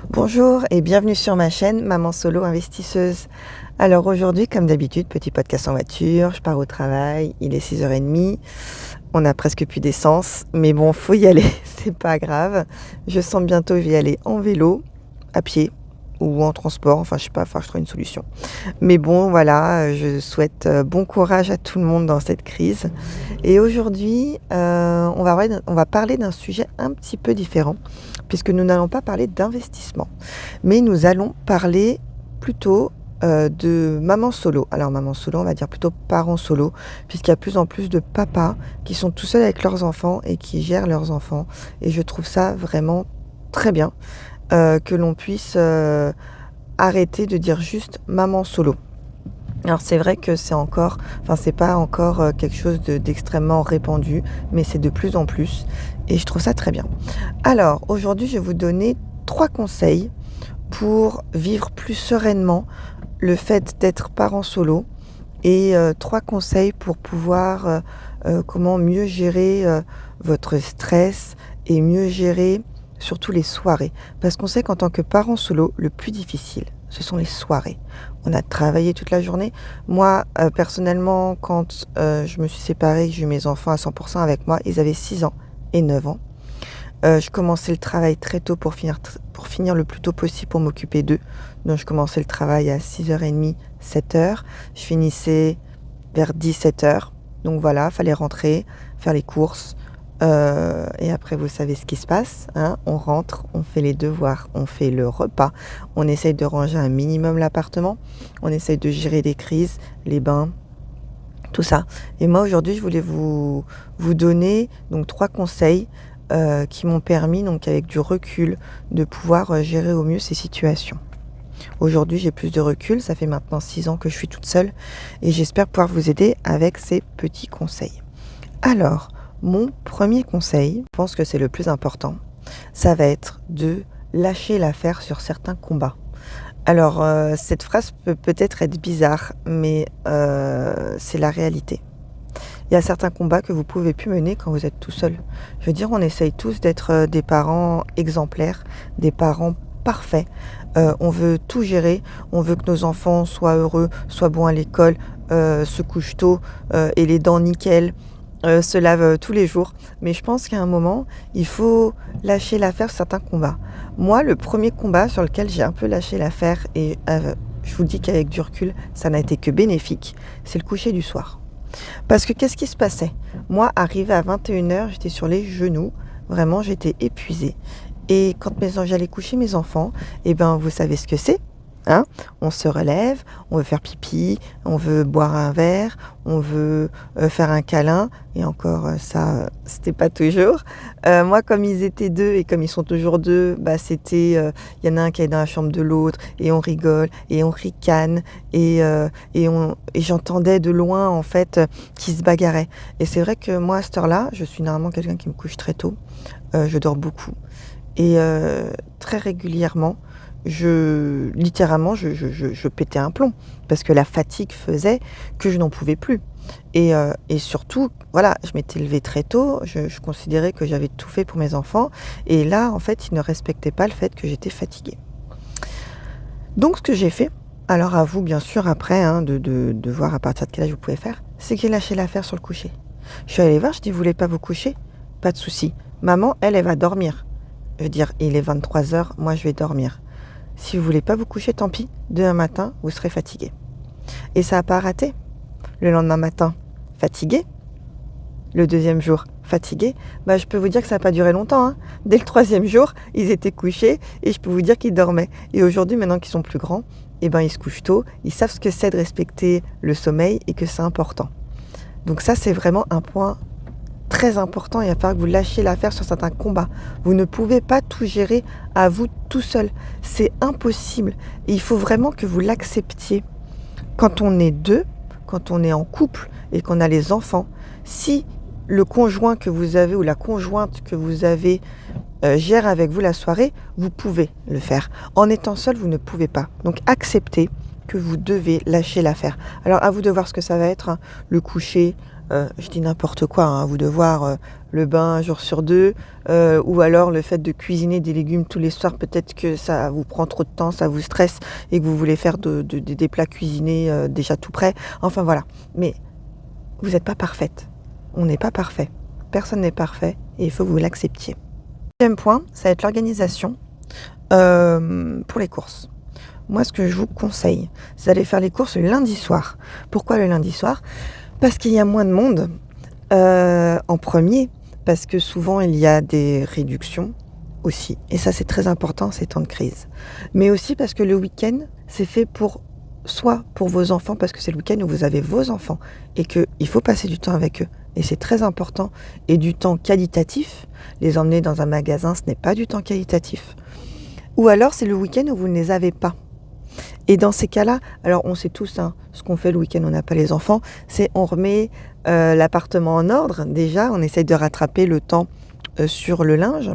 Bonjour et bienvenue sur ma chaîne Maman Solo Investisseuse. Alors aujourd'hui, comme d'habitude, petit podcast en voiture, je pars au travail, il est 6h30, on a presque plus d'essence, mais bon, faut y aller, c'est pas grave. Je sens bientôt je vais y aller en vélo, à pied ou en transport, enfin je sais pas, je trouve une solution. Mais bon, voilà, je souhaite bon courage à tout le monde dans cette crise. Et aujourd'hui, on va parler d'un sujet un petit peu différent, puisque nous n'allons pas parler d'investissement, mais nous allons parler plutôt de maman solo. Alors maman solo, on va dire plutôt parents solo, puisqu'il y a de plus en plus de papas qui sont tout seuls avec leurs enfants et qui gèrent leurs enfants. Et je trouve ça vraiment très bien que l'on puisse arrêter de dire juste maman solo. Alors c'est vrai que c'est pas encore quelque chose d'extrêmement répandu, mais c'est de plus en plus et je trouve ça très bien. Alors aujourd'hui, je vais vous donner 3 conseils pour vivre plus sereinement le fait d'être parent solo et 3 conseils pour pouvoir comment mieux gérer votre stress et mieux gérer surtout les soirées. Parce qu'on sait qu'en tant que parent solo, le plus difficile, ce sont les soirées. On a travaillé toute la journée. Moi, personnellement, quand je me suis séparée, que j'ai eu mes enfants à 100% avec moi, ils avaient 6 ans et 9 ans. Je commençais le travail très tôt pour finir le plus tôt possible pour m'occuper d'eux. Donc je commençais le travail à 6h30, 7h. Je finissais vers 17h. Donc voilà, fallait rentrer, faire les courses. Et après, vous savez ce qui se passe, hein. On rentre, on fait les devoirs, on fait le repas, on essaye de ranger un minimum l'appartement, on essaye de gérer les crises, les bains, tout ça. Et moi, aujourd'hui, je voulais vous donner donc 3 conseils qui m'ont permis, donc avec du recul, de pouvoir gérer au mieux ces situations. Aujourd'hui, j'ai plus de recul, ça fait maintenant 6 ans que je suis toute seule et j'espère pouvoir vous aider avec ces petits conseils. Alors, mon premier conseil, je pense que c'est le plus important, ça va être de lâcher l'affaire sur certains combats. Alors, cette phrase peut peut-être être bizarre, mais c'est la réalité. Il y a certains combats que vous pouvez plus mener quand vous êtes tout seul. Je veux dire, on essaye tous d'être des parents exemplaires, des parents parfaits. On veut tout gérer, on veut que nos enfants soient heureux, soient bons à l'école, se couchent tôt, aient les dents nickel, se lavent tous les jours. Mais je pense qu'à un moment, il faut lâcher l'affaire sur certains combats. Moi, le premier combat sur lequel j'ai un peu lâché l'affaire, et je vous dis qu'avec du recul, ça n'a été que bénéfique, c'est le coucher du soir. Parce que qu'est-ce qui se passait? Moi, arrivée à 21h, j'étais sur les genoux, vraiment j'étais épuisée. Et quand j'allais coucher mes enfants, eh ben vous savez ce que c'est, hein? On se relève, on veut faire pipi, on veut boire un verre, on veut faire un câlin, et encore ça, c'était pas toujours. Moi, comme ils étaient 2 et comme ils sont toujours 2, bah c'était, y en a un qui est dans la chambre de l'autre, et on rigole, et on ricane, et j'entendais de loin en fait qu'ils se bagarraient. Et c'est vrai que moi à cette heure-là, je suis normalement quelqu'un qui me couche très tôt, je dors beaucoup. Et très régulièrement, littéralement, je pétais un plomb parce que la fatigue faisait que je n'en pouvais plus. Et surtout, voilà, je m'étais levée très tôt, je considérais que j'avais tout fait pour mes enfants. Et là, en fait, ils ne respectaient pas le fait que j'étais fatiguée. Donc, ce que j'ai fait, alors à vous, bien sûr, après, hein, de voir à partir de quel âge vous pouvez faire, c'est que j'ai lâché l'affaire sur le coucher. Je suis allée voir, je dis, vous voulez pas vous coucher? Pas de souci. Maman, elle va dormir. Je veux dire, il est 23h, moi je vais dormir. Si vous voulez pas vous coucher, tant pis. Demain matin, vous serez fatigué. Et ça n'a pas raté. Le lendemain matin, fatigué. Le deuxième jour, fatigué. Bah, je peux vous dire que ça n'a pas duré longtemps, hein. Dès le 3e jour, ils étaient couchés et je peux vous dire qu'ils dormaient. Et aujourd'hui, maintenant qu'ils sont plus grands, eh ben, ils se couchent tôt. Ils savent ce que c'est de respecter le sommeil et que c'est important. Donc ça, c'est vraiment un point très important. Il va falloir que vous lâchiez l'affaire sur certains combats. Vous ne pouvez pas tout gérer à vous tout seul. C'est impossible. Et il faut vraiment que vous l'acceptiez. Quand on est 2, quand on est en couple et qu'on a les enfants, si le conjoint que vous avez ou la conjointe que vous avez gère avec vous la soirée, vous pouvez le faire. En étant seul, vous ne pouvez pas. Donc acceptez que vous devez lâcher l'affaire. Alors à vous de voir ce que ça va être, hein. Le coucher, je dis n'importe quoi, hein, vous devoir le bain un jour sur deux, ou alors le fait de cuisiner des légumes tous les soirs, peut-être que ça vous prend trop de temps, ça vous stresse et que vous voulez faire des plats cuisinés déjà tout prêts. Enfin voilà. Mais vous n'êtes pas parfaite. On n'est pas parfait. Personne n'est parfait et il faut que vous l'acceptiez. Deuxième point, ça va être l'organisation pour les courses. Moi, ce que je vous conseille, c'est d'aller faire les courses le lundi soir. Pourquoi le lundi soir ? Parce qu'il y a moins de monde, en premier, parce que souvent il y a des réductions aussi. Et ça, c'est très important ces temps de crise. Mais aussi parce que le week-end, c'est fait soit pour vos enfants, parce que c'est le week-end où vous avez vos enfants et qu'il faut passer du temps avec eux. Et c'est très important. Et du temps qualitatif. Les emmener dans un magasin, ce n'est pas du temps qualitatif. Ou alors, c'est le week-end où vous ne les avez pas. Et dans ces cas-là, alors on sait tous, hein, ce qu'on fait le week-end, on n'a pas les enfants, c'est on remet l'appartement en ordre. Déjà, on essaye de rattraper le temps sur le linge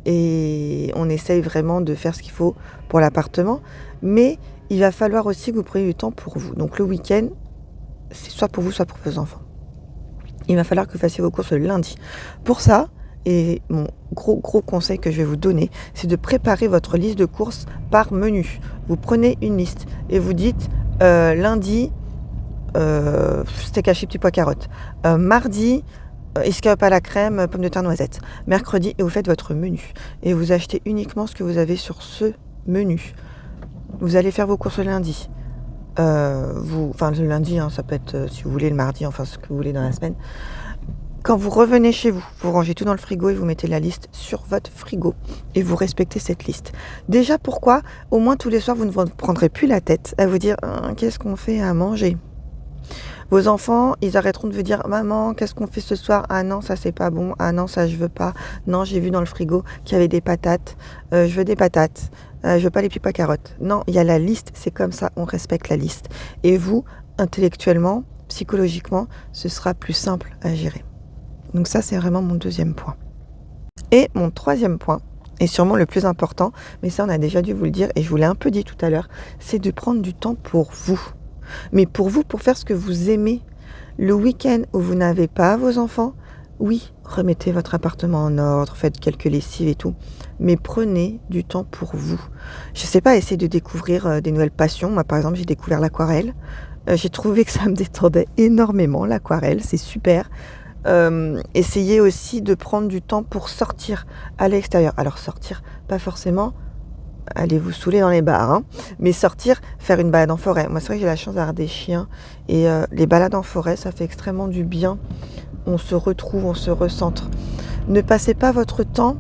et on essaye vraiment de faire ce qu'il faut pour l'appartement. Mais il va falloir aussi que vous preniez du temps pour vous. Donc le week-end, c'est soit pour vous, soit pour vos enfants. Il va falloir que vous fassiez vos courses le lundi. Pour ça, et mon gros conseil que je vais vous donner, c'est de préparer votre liste de courses par menu. Vous prenez une liste et vous dites lundi, steak haché, petits pois carottes. Mardi, escalope à la crème, pommes de terre noisettes. Mercredi, et vous faites votre menu. Et vous achetez uniquement ce que vous avez sur ce menu. Vous allez faire vos courses le lundi. Le lundi, hein, ça peut être si vous voulez le mardi, enfin ce que vous voulez dans la semaine. Quand vous revenez chez vous, vous rangez tout dans le frigo et vous mettez la liste sur votre frigo. Et vous respectez cette liste. Déjà, pourquoi ? Au moins tous les soirs, vous ne vous prendrez plus la tête à vous dire qu'est-ce qu'on fait à manger ? Vos enfants, ils arrêteront de vous dire maman, qu'est-ce qu'on fait ce soir ? Ah non, ça c'est pas bon. Ah non, ça je veux pas. Non, j'ai vu dans le frigo qu'il y avait des patates. Je veux des patates. Je veux pas les petits pois carottes. Non, il y a la liste, c'est comme ça, on respecte la liste. Et vous, intellectuellement, psychologiquement, ce sera plus simple à gérer. Donc ça, c'est vraiment mon deuxième point. Et mon troisième point, et sûrement le plus important, mais ça on a déjà dû vous le dire, et je vous l'ai un peu dit tout à l'heure, c'est de prendre du temps pour vous. Mais pour vous, pour faire ce que vous aimez. Le week-end où vous n'avez pas vos enfants, oui, remettez votre appartement en ordre, faites quelques lessives et tout, mais prenez du temps pour vous. Je sais pas, essayez de découvrir des nouvelles passions. Moi, par exemple, j'ai découvert l'aquarelle. J'ai trouvé que ça me détendait énormément, l'aquarelle, c'est super. Essayez aussi de prendre du temps pour sortir à l'extérieur. Alors sortir, pas forcément allez vous saouler dans les bars, hein, mais sortir, faire une balade en forêt. Moi, c'est vrai que j'ai la chance d'avoir des chiens et les balades en forêt, ça fait extrêmement du bien. On se retrouve, on se recentre. Ne passez pas votre temps,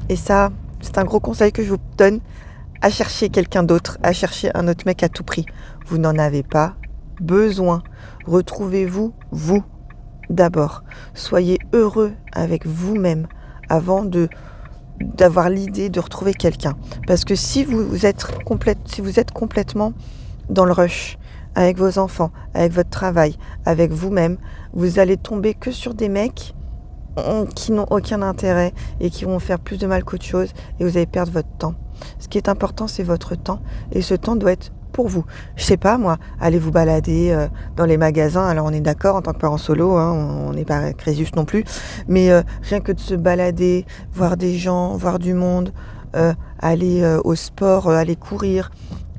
et ça, c'est un gros conseil que je vous donne, à chercher quelqu'un d'autre, à chercher un autre mec à tout prix. Vous n'en avez pas besoin. Retrouvez-vous, vous, d'abord. Soyez heureux avec vous-même avant d'avoir l'idée de retrouver quelqu'un. Parce que si vous êtes complètement dans le rush, avec vos enfants, avec votre travail, avec vous-même, vous allez tomber que sur des mecs qui n'ont aucun intérêt et qui vont faire plus de mal qu'autre chose et vous allez perdre votre temps. Ce qui est important, c'est votre temps et ce temps doit être pour vous. Je sais pas moi, allez vous balader dans les magasins. Alors on est d'accord en tant que parent solo, hein, on n'est pas Crésus non plus, mais rien que de se balader, voir des gens, voir du monde, aller au sport, aller courir,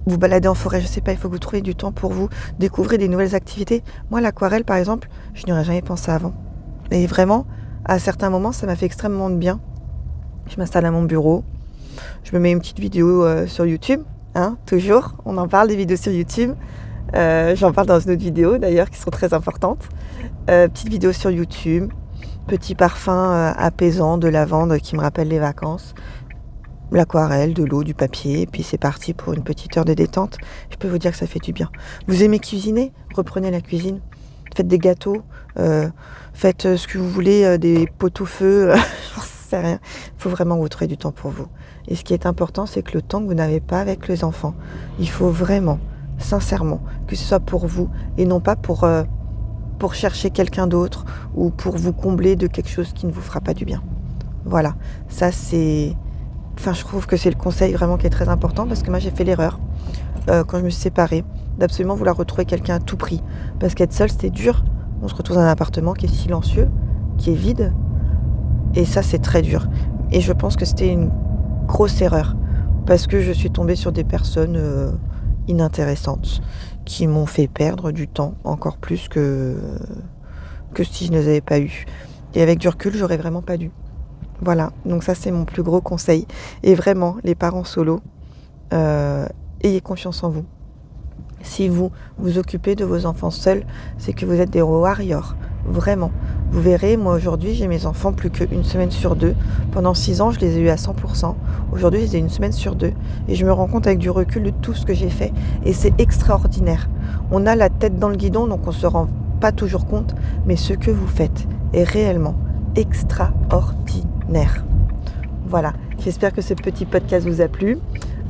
vous balader en forêt, je sais pas, il faut que vous trouviez du temps pour vous, découvrir des nouvelles activités. Moi, l'aquarelle par exemple, je n'y aurais jamais pensé avant. Et vraiment, à certains moments, ça m'a fait extrêmement de bien. Je m'installe à mon bureau, je me mets une petite vidéo sur YouTube. Hein, toujours, on en parle des vidéos sur YouTube. J'en parle dans une autre vidéo d'ailleurs qui sont très importantes. Petite vidéo sur YouTube, petit parfum apaisant de lavande qui me rappelle les vacances, l'aquarelle, de l'eau, du papier, et puis c'est parti pour une petite heure de détente. Je peux vous dire que ça fait du bien. Vous aimez cuisiner ? Reprenez la cuisine. Faites des gâteaux, faites ce que vous voulez, des pot-au-feu, j'en sais rien. Il faut vraiment vous trouver du temps pour vous. Et ce qui est important, c'est que le temps que vous n'avez pas avec les enfants, il faut vraiment, sincèrement, que ce soit pour vous et non pas pour chercher quelqu'un d'autre ou pour vous combler de quelque chose qui ne vous fera pas du bien. Voilà, ça c'est... Enfin, je trouve que c'est le conseil vraiment qui est très important parce que moi j'ai fait l'erreur quand je me suis séparée d'absolument vouloir retrouver quelqu'un à tout prix. Parce qu'être seule, c'était dur on se retrouve dans un appartement qui est silencieux, qui est vide. Et ça, c'est très dur. Et je pense que c'était une grosse erreur. Parce que je suis tombée sur des personnes inintéressantes qui m'ont fait perdre du temps encore plus que si je ne les avais pas eues. Et avec du recul, j'aurais vraiment pas dû. Voilà, donc ça c'est mon plus gros conseil. Et vraiment, les parents solos, ayez confiance en vous. Si vous vous occupez de vos enfants seuls, c'est que vous êtes des warriors, vraiment. Vous verrez, moi aujourd'hui, j'ai mes enfants plus qu'une semaine sur 2. Pendant 6 ans, je les ai eus à 100%. Aujourd'hui, je les ai une semaine sur 2. Et je me rends compte avec du recul de tout ce que j'ai fait. Et c'est extraordinaire. On a la tête dans le guidon, donc on ne se rend pas toujours compte. Mais ce que vous faites est réellement extraordinaire. Voilà, j'espère que ce petit podcast vous a plu.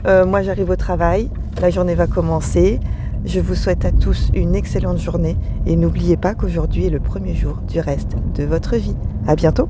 Moi, j'arrive au travail. La journée va commencer. Je vous souhaite à tous une excellente journée et n'oubliez pas qu'aujourd'hui est le premier jour du reste de votre vie. À bientôt!